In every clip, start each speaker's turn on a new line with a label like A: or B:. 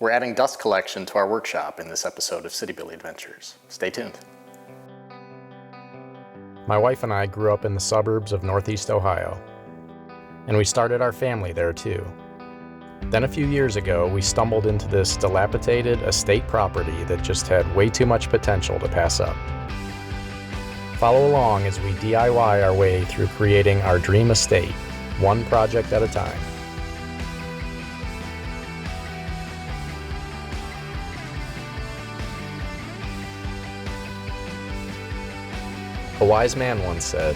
A: We're adding dust collection to our workshop in this episode of CityBilly Adventures. Stay tuned. My wife and I grew up in the suburbs of Northeast Ohio, and we started our family there too. Then a few years ago, we stumbled into this dilapidated estate property that just had way too much potential to pass up. Follow along as we DIY our way through creating our dream estate, one project at a time. A wise man once said,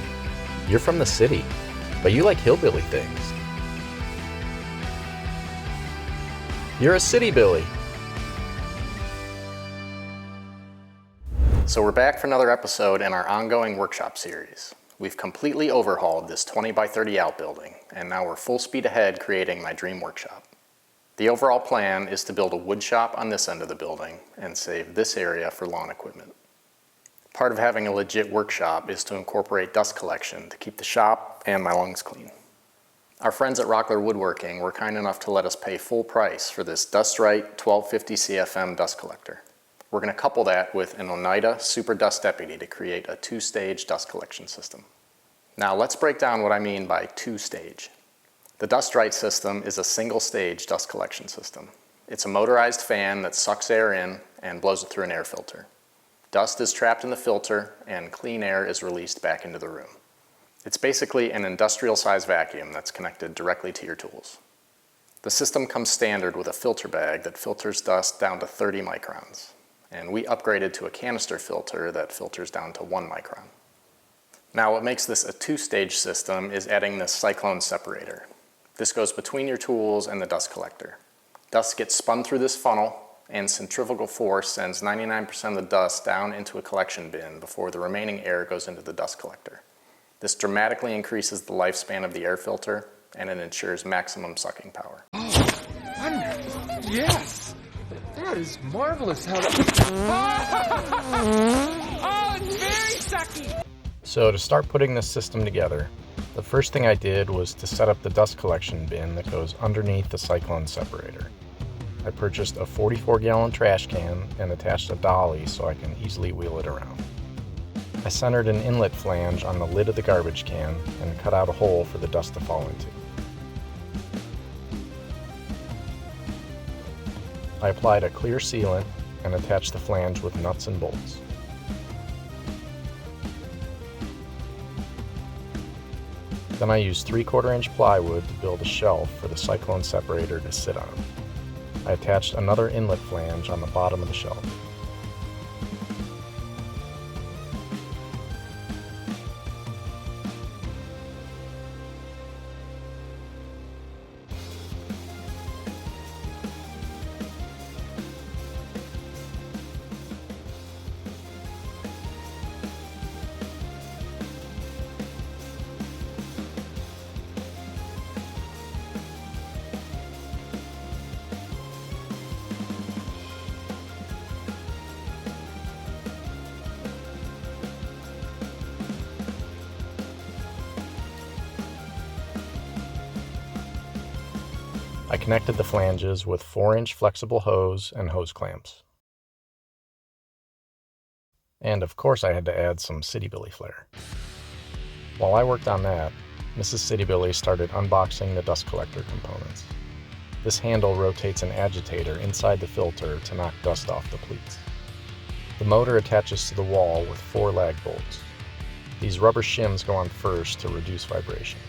A: "You're from the city, but you like hillbilly things." You're a CityBilly. So we're back for another episode in our ongoing workshop series. We've completely overhauled this 20 by 30 outbuilding, and now we're full speed ahead creating my dream workshop. The overall plan is to build a wood shop on this end of the building and save this area for lawn equipment. Part of having a legit workshop is to incorporate dust collection to keep the shop and my lungs clean. Our friends at Rockler Woodworking were kind enough to let us pay full price for this Dust Right 1250 CFM dust collector. We're going to couple that with an Oneida Super Dust Deputy to create a two-stage dust collection system. Now let's break down what I mean by two-stage. The Dust Right system is a single-stage dust collection system. It's a motorized fan that sucks air in and blows it through an air filter. Dust is trapped in the filter and clean air is released back into the room. It's basically an industrial-sized vacuum that's connected directly to your tools. The system comes standard with a filter bag that filters dust down to 30 microns, and we upgraded to a canister filter that filters down to 1 micron. Now what makes this a two-stage system is adding this Cyclone separator. This goes between your tools and the dust collector. Dust gets spun through this funnel, and centrifugal force sends 99% of the dust down into a collection bin before the remaining air goes into the dust collector. This dramatically increases the lifespan of the air filter, and it ensures maximum sucking power.
B: Oh, wonderful. Yes! That is marvelous how that... Oh, it's very sucky!
A: So to start putting this system together, the first thing I did was to set up the dust collection bin that goes underneath the Cyclone separator. I purchased a 44-gallon trash can and attached a dolly so I can easily wheel it around. I centered an inlet flange on the lid of the garbage can and cut out a hole for the dust to fall into. I applied a clear sealant and attached the flange with nuts and bolts. Then I used 3/4-inch plywood to build a shelf for the Cyclone separator to sit on. I attached another inlet flange on the bottom of the shelf. I connected the flanges with 4-inch flexible hose and hose clamps. And of course I had to add some CityBilly flair. While I worked on that, Mrs. CityBilly started unboxing the dust collector components. This handle rotates an agitator inside the filter to knock dust off the pleats. The motor attaches to the wall with 4 lag bolts. These rubber shims go on first to reduce vibration.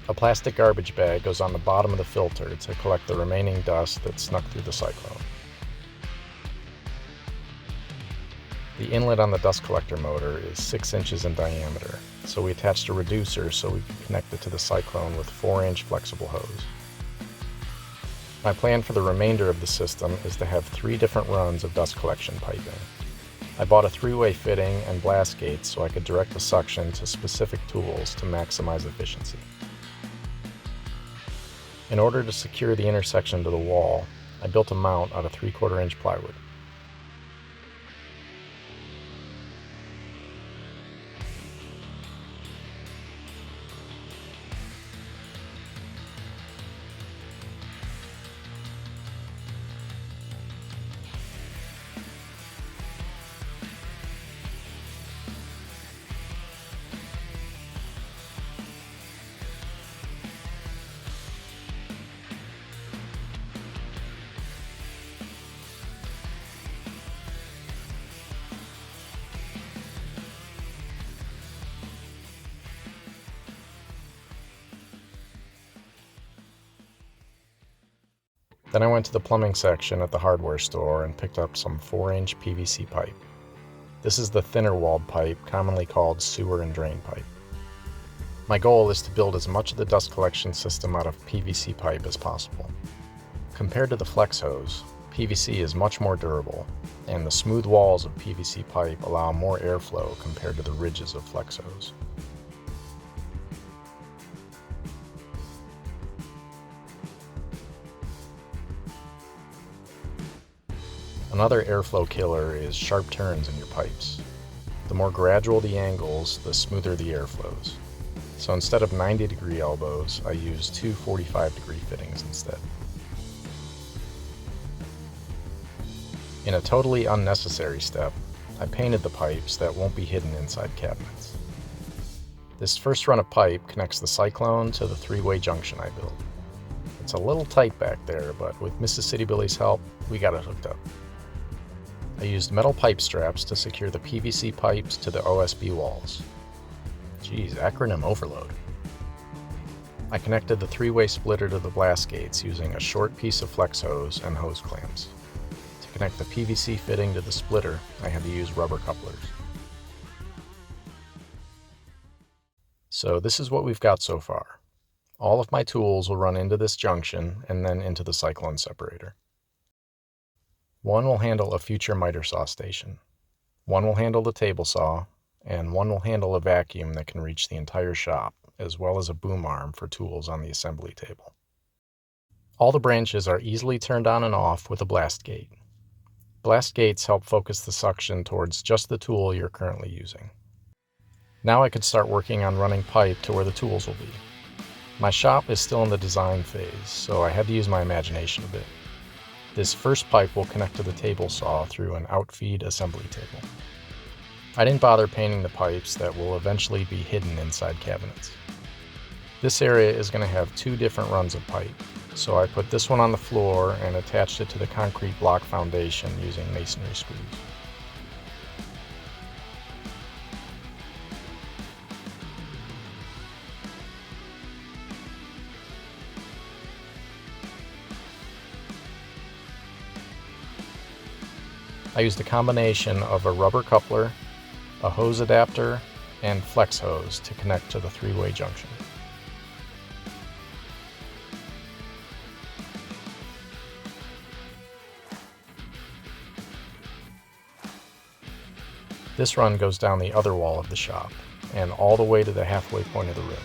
A: A plastic garbage bag goes on the bottom of the filter to collect the remaining dust that snuck through the Cyclone. The inlet on the dust collector motor is 6 inches in diameter, so we attached a reducer so we could connect it to the Cyclone with 4-inch flexible hose. My plan for the remainder of the system is to have 3 different runs of dust collection piping. I bought a 3-way fitting and blast gates so I could direct the suction to specific tools to maximize efficiency.
C: In order to secure the intersection to the wall, I built a mount out of 3/4 inch plywood. Then I went to the plumbing section at the hardware store and picked up some 4-inch PVC pipe. This is the thinner walled pipe, commonly called sewer and drain pipe. My goal is to build as much of the dust collection system out of PVC pipe as possible. Compared to the flex hose, PVC is much more durable, and the smooth walls of PVC pipe allow more airflow compared to the ridges of flex hose. Another airflow killer is sharp turns in your pipes. The more gradual the angles, the smoother the air flows. So instead of 90-degree elbows, I use two 45-degree fittings instead. In a totally unnecessary step, I painted the pipes that won't be hidden inside cabinets. This first run of pipe connects the Cyclone to the 3-way junction I built. It's a little tight back there, but with Mrs. CityBilly's help, we got it hooked up. I used metal pipe straps to secure the PVC pipes to the OSB walls. Geez, acronym overload. I connected the 3-way splitter to the blast gates using a short piece of flex hose and hose clamps. To connect the PVC fitting to the splitter, I had to use rubber couplers. So this is what we've got so far. All of my tools will run into this junction and then into the Cyclone separator. One will handle a future miter saw station. One will handle the table saw, and one will handle a vacuum that can reach the entire shop, as well as a boom arm for tools on the assembly table. All the branches are easily turned on and off with a blast gate. Blast gates help focus the suction towards just the tool you're currently using. Now I could start working on running pipe to where the tools will be. My shop is still in the design phase, so I had to use my imagination a bit. This first pipe will connect to the table saw through an outfeed assembly table. I didn't bother painting the pipes that will eventually be hidden inside cabinets. This area is going to have 2 different runs of pipe, so I put this one on the floor and attached it to the concrete block foundation using masonry screws. I used a combination of a rubber coupler, a hose adapter, and flex hose to connect to the 3-way junction. This run goes down the other wall of the shop and all the way to the halfway point of the room.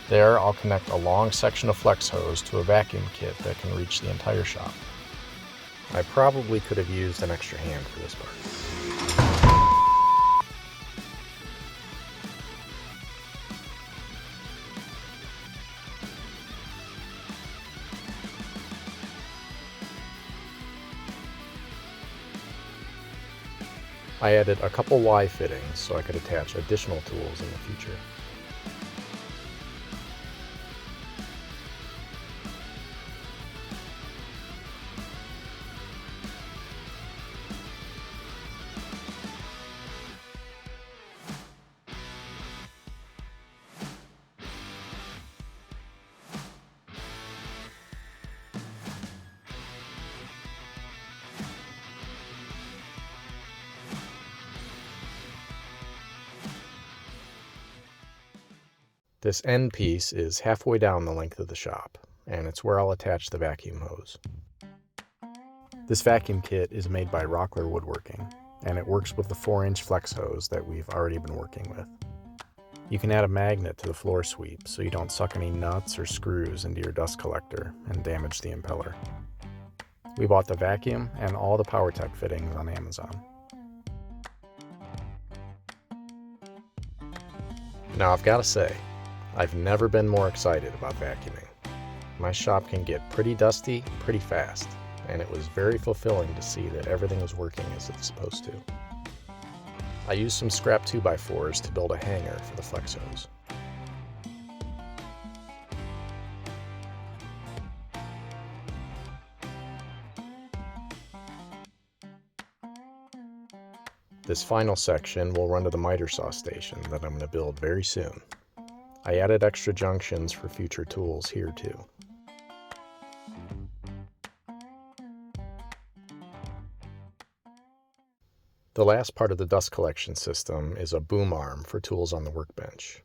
C: There, I'll connect a long section of flex hose to a vacuum kit that can reach the entire shop. I probably could have used an extra hand for this part. I added a couple Y fittings so I could attach additional tools in the future. This end piece is halfway down the length of the shop, and it's where I'll attach the vacuum hose. This vacuum kit is made by Rockler Woodworking, and it works with the 4-inch flex hose that we've already been working with. You can add a magnet to the floor sweep so you don't suck any nuts or screws into your dust collector and damage the impeller. We bought the vacuum and all the Powertec fittings on Amazon. Now I've got to say, I've never been more excited about vacuuming. My shop can get pretty dusty pretty fast, and it was very fulfilling to see that everything was working as it's supposed to. I used some scrap 2x4s to build a hanger for the flex hose. This final section will run to the miter saw station that I'm going to build very soon. I added extra junctions for future tools here too. The last part of the dust collection system is a boom arm for tools on the workbench.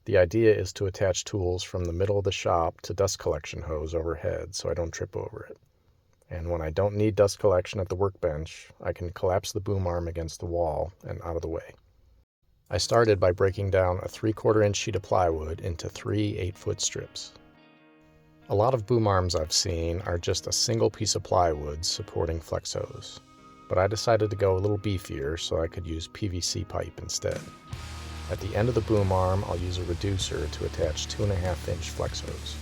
C: The idea is to attach tools from the middle of the shop to dust collection hose overhead so I don't trip over it. And when I don't need dust collection at the workbench, I can collapse the boom arm against the wall and out of the way. I started by breaking down a 3/4 inch sheet of plywood into 3 8-foot strips. A lot of boom arms I've seen are just a single piece of plywood supporting flex hose, but I decided to go a little beefier so I could use PVC pipe instead. At the end of the boom arm, I'll use a reducer to attach 2.5-inch flex hose.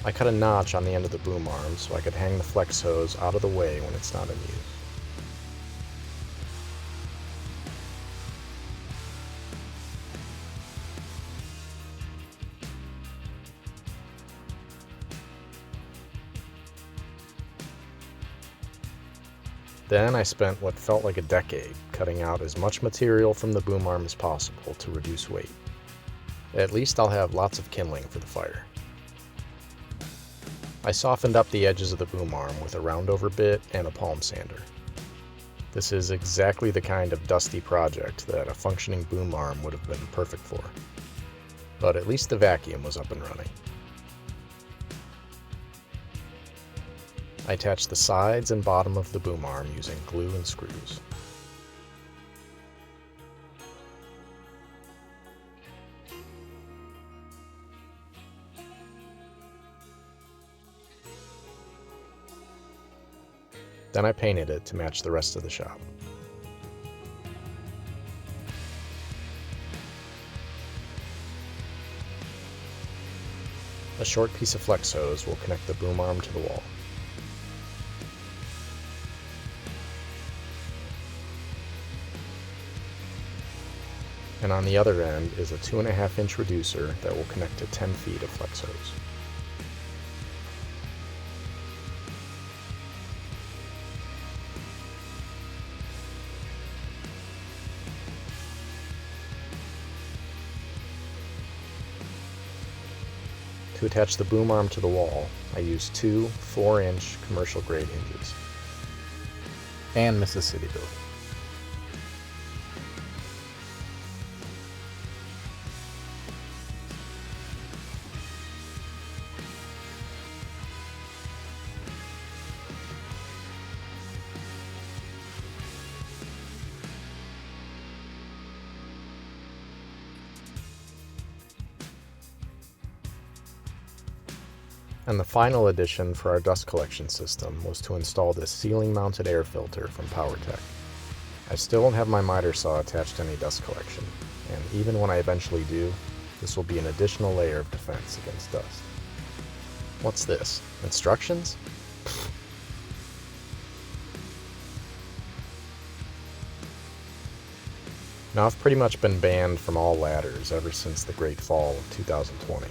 C: I cut a notch on the end of the boom arm so I could hang the flex hose out of the way when it's not in use. Then I spent what felt like a decade cutting out as much material from the boom arm as possible to reduce weight. At least I'll have lots of kindling for the fire. I softened up the edges of the boom arm with a roundover bit and a palm sander. This is exactly the kind of dusty project that a functioning boom arm would have been perfect for. But at least the vacuum was up and running. I attached the sides and bottom of the boom arm using glue and screws. Then I painted it to match the rest of the shop. A short piece of flex hose will connect the boom arm to the wall. And on the other end is a 2.5-inch reducer that will connect to 10 feet of flex hose. To attach the boom arm to the wall, I used 2 4-inch commercial grade hinges and Mrs. CityBilly. And the final addition for our dust collection system was to install this ceiling-mounted air filter from Powertec. I still don't have my miter saw attached to any dust collection, and even when I eventually do, this will be an additional layer of defense against dust. What's this? Instructions? Now, I've pretty much been banned from all ladders ever since the Great Fall of 2020,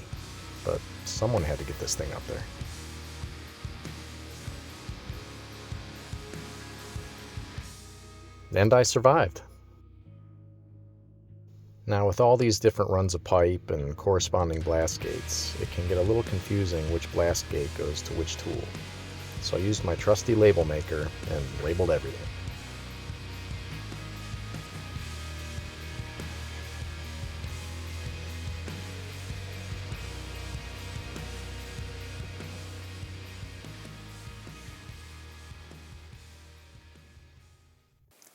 C: but someone had to get this thing up there. And I survived. Now, with all these different runs of pipe and corresponding blast gates, it can get a little confusing which blast gate goes to which tool. So I used my trusty label maker and labeled everything.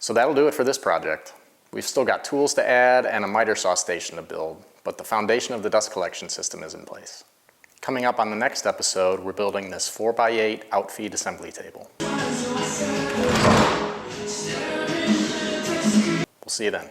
A: So that'll do it for this project. We've still got tools to add and a miter saw station to build, but the foundation of the dust collection system is in place. Coming up on the next episode, we're building this 4x8 outfeed assembly table. We'll see you then.